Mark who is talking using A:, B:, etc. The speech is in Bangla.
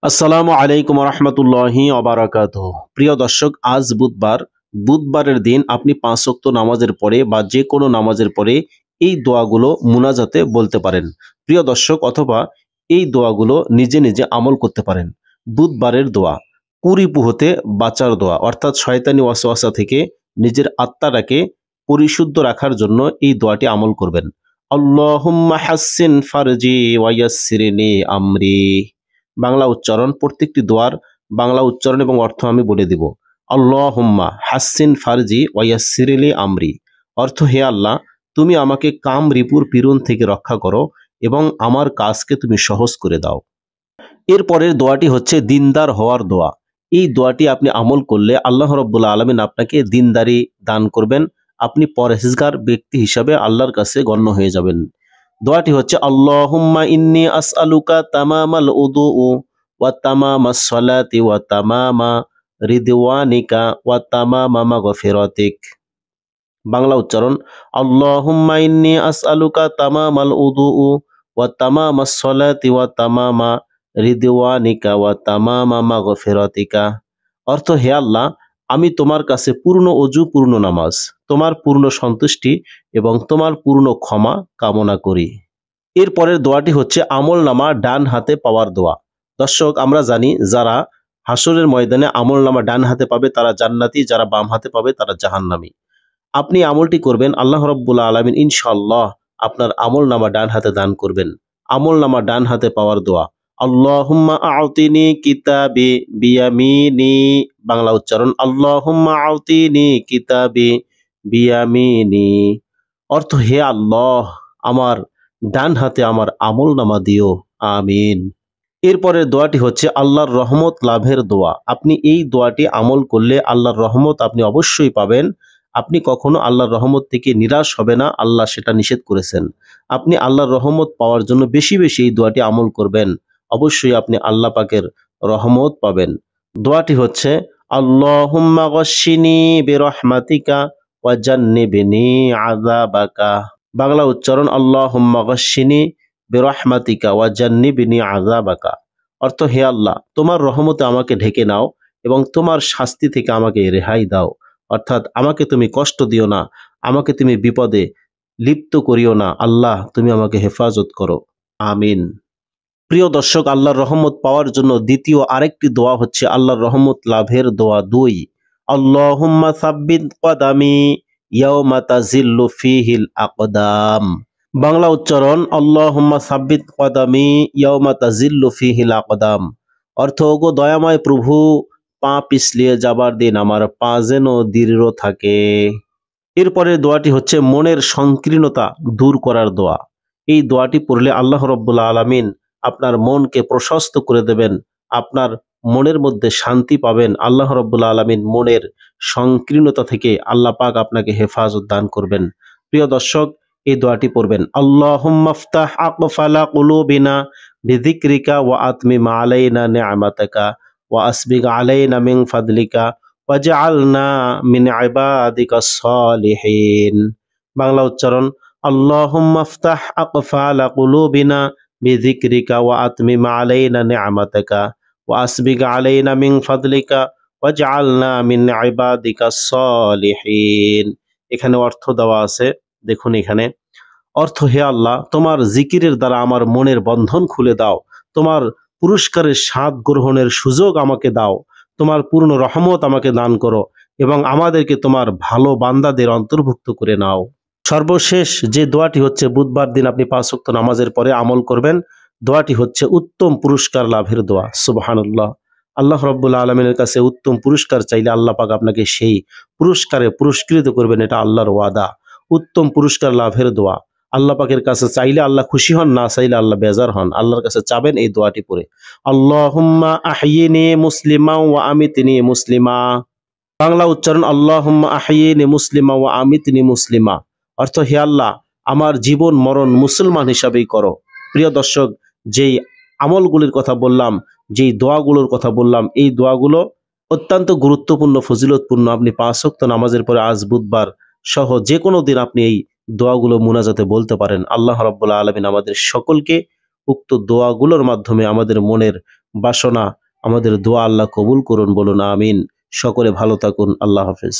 A: আসসালামু আলাইকুম রহমতুল্লাহি ওবারাকাতুহু। প্রিয় দর্শক, আজ বুধবারের দিন আপনি 5 ওয়াক্ত নামাজের পরে বা যে কোনো নামাজের পরে এই দোয়াগুলো মুনাজাতে বলতে পারেন প্রিয় দর্শক, অথবা এই দোয়াগুলো নিজে নিজে আমল করতে পারেন। বুধবারের দোয়া, কুরিপু হতে বাঁচার দোয়া, অর্থাৎ শয়তানি ওয়াসওয়াসা থেকে নিজের আত্মাটাকে পরিশুদ্ধ রাখার জন্য এই দোয়াটি আমল করবেন। আল্লাহুম্মা হাসসিন ফারজি ওয়া ইয়াসসিরনি আমরি। বাংলা উচ্চারণ, প্রত্যেকটি দোয়ার বাংলা উচ্চারণ এবং অর্থ আমি বলে দিব। আল্লাহুম্মা হাসসিন ফারজি ওয়া ইয়াসসিরলি আমরি, অর্থ হে আল্লাহ, তুমি আমাকে কাম রিপুর পীড়ন থেকে রক্ষা করো এবং আমার কাজকে তুমি সহজ করে দাও। এরপরের দোয়াটি হচ্ছে দিনদার হওয়ার দোয়া। এই দোয়াটি আপনি আমল করলে আল্লাহ রাব্বুল আলামিন আপনাকে দিনদারি দান করবেন। আপনি পরহেজগার ব্যক্তি হিসাবে আল্লাহর কাছে গণ্য হয়ে যাবেন। দোয়াটি হচ্ছে আল্লাহুম্মা ইন্নী আসআলুকা তামামাল উদুউ ওয়া তামামাস সালাতি ওয়া তামামা রিদওয়ানিকা ওয়া তামামা মাগফিরাতিক। বাংলা উচ্চারণ, আল্লাহুম্মা ইন্নী আসআলুকা তামামাল উদুউ ওয়া তামামাস সালাতি ওয়া তামামা রিদওয়ানিকা ওয়া তামামা মাগফিরাতিকা। অর্থ, হে আল্লাহ, আমি তোমার কাছে পূর্ণ অজু, পূর্ণ নামাজ, তোমার পূর্ণ সন্তুষ্টি এবং তোমার পূর্ণ ক্ষমা কামনা করি। এরপরের দোয়াটি হচ্ছে আমল নামা ডান হাতে পাওয়ার দোয়া। দর্শক, আমরা জানি যারা হাসরের ময়দানে আমল নামা ডান হাতে পাবে তারা জান্নাতি, যারা বাম হাতে পাবে তারা জাহান্নামী। আপনি আমলটি করবেন, আল্লাহ রাব্বুল আলামিন ইনশাআল্লাহ আপনার আমল নামা ডান হাতে দান করবেন। আমল নামা ডান হাতে পাওয়ার দোয়া, আল্লাহুম্মা আউতিনি কিতাবি বিয়ামিনি। বাংলা উচ্চারণ, আল্লাহুম্মা আউতিনি কিতাবি বিয়ামিনি। অর্থ, হে আল্লাহ, আমার ডান হাতে আমার আমল নামা দিও, আমিন। এরপরের দোয়াটি হচ্ছে আল্লাহর রহমত লাভের দোয়া। আপনি এই দোয়াটি আমল করলে আল্লাহর রহমত আপনি অবশ্যই পাবেন। আপনি কখনো আল্লাহর রহমত থেকে নিরাশ হবে না, আল্লাহ সেটা নিষেধ করেছেন। আপনি আল্লাহর রহমত পাওয়ার জন্য বেশি বেশি এই দোয়াটি আমল করবেন, অবশ্যই আপনি আল্লাহ পাকের রহমত পাবেন। দোয়াটি হচ্ছে আল্লাহুম্মা গশ্শিনি বিরহমাতিকা ওয়া জান্নিবনি আযাবাকা। বাংলা উচ্চারণ, আল্লাহুম্মা গশ্শিনি বিরহমাতিকা ওয়া জান্নিবনি আযাবাকা। অর্থ, হে আল্লাহ, তোমার রহমতে আমাকে ঢেকে নাও এবং তোমার শাস্তি থেকে আমাকে রেহাই দাও। অর্থাৎ আমাকে তুমি কষ্ট দিও না, আমাকে তুমি বিপদে লিপ্ত করিও না, আল্লাহ তুমি আমাকে হেফাজত করো, আমিন। প্রিয় দর্শক, আল্লাহর রহমত পাওয়ার জন্য দ্বিতীয় আরেকটি দোয়া হচ্ছে আল্লাহর রহমত লাভের দোয়া 2, আল্লাহুম্মা সাব্বিত কদামি ইয়াওমা তাজিল্লু ফিহিল আকদাম। বাংলা উচ্চারণ, আল্লাহুম্মা সাব্বিত কদামি ইয়াওমা তাজিল্লু ফিহিল আকদাম। অর্থ, ওগো দয়াময় প্রভু, পা পিছলিয়ে যাবার দিন আমার পা যেন দৃঢ় থাকে। এরপরে দোয়াটি হচ্ছে মনের সংকীর্ণতা দূর করার দোয়া। এই দোয়াটি পড়লে আল্লাহ রাব্বুল আলামিন আপনার মনকে প্রশস্ত করে দেবেন, আপনার মনের মধ্যে শান্তি পাবেন। আল্লাহ রাব্বুল আলামিন মনের সংকীর্ণতা থেকে আল্লাহ পাক আপনাকে হেফাজত দান করবেন। প্রিয় দর্শক, এই দোয়াটি পড়বেন, আল্লাহুম্মা ইফতাহ আকফালা কুলুবিনা বিযিকরিকা ওয়া আতমিম আলাইনা নি'মাতাকা ওয়া আসবিগ আলাইনা মিন ফাদলিকা ওয়াজআলনা মিন ইবাদিকাস সালিহিন। বাংলা উচ্চারণ, আল্লাহুম্মা ইফতাহ আকফালা কুলুবিনা বিযিকরিকা ওয়া আতমিম আলাইনা নি'মাতাকা ওয়া আসবিগ আলাইনা মিন ফাদলিকা ওয়াজআলনা মিন ইবাদিকাস সালিহিন। এখানে অর্থ দেওয়া আছে, দেখুন এখানে অর্থ, হে আল্লাহ, তোমার জিকিরের দ্বারা আমার মনের বন্ধন খুলে দাও, তোমার পুরস্কারের স্বাদ গ্রহণের সুযোগ আমাকে দাও, তোমার পূর্ণ রহমত আমাকে দান করো এবং আমাদেরকে তোমার ভালো বান্দাদের অন্তর্ভুক্ত করে নাও। সর্বশেষ যে দোয়াটি হচ্ছে বুধবার দিন আপনি 5 ওয়াক্ত নামাজের পরে আমল করবেন, দোয়াটি হচ্ছে উত্তম পুরস্কার লাভের দোয়া। সুবহানাল্লাহ। আল্লাহ রাব্বুল আলামিনের কাছে উত্তম পুরস্কার চাইলে আল্লাহ পাক আপনাকে সেই পুরস্কারে পুরস্কৃত করবেন, এটা আল্লাহর ওয়াদা। উত্তম পুরস্কার লাভের দোয়া আল্লাহ পাকের কাছে চাইলে আল্লাহ খুশি হন, না চাইলে আল্লাহ বেজার হন। আল্লাহর কাছে চাবেন এই দোয়াটি পড়ে, আল্লাহুম্মা আহয়িনি মুসলিমা ওয়া আমিতনি মুসলিমা। বাংলা উচ্চারণ, আল্লাহুম্মা আহয়িনি মুসলিমা ওয়া আমিতনি মুসলিমা। অর্থ, হে আল্লাহ, আমার জীবন মরণ মুসলমান হিসাবেই করো। প্রিয় দর্শক, যেই আমলগুলির কথা বললাম, যেই দোয়াগুলোর কথা বললাম, এই দোয়াগুলো অত্যন্ত গুরুত্বপূর্ণ, ফজিলতপূর্ণ। আপনি 5 ওয়াক্ত নামাজের পরে আজ বুধবার সহ যে কোনো দিন আপনি এই দোয়াগুলো মুনাজাতে বলতে পারেন। আল্লাহ রাব্বুল আলামিন আমাদের সকলকে উক্ত দোয়াগুলোর মাধ্যমে আমাদের মনের বাসনা, আমাদের দোয়া আল্লাহ কবুল করুন, বলুন আমিন। সকলে ভালো থাকুন। আল্লাহ হাফেজ।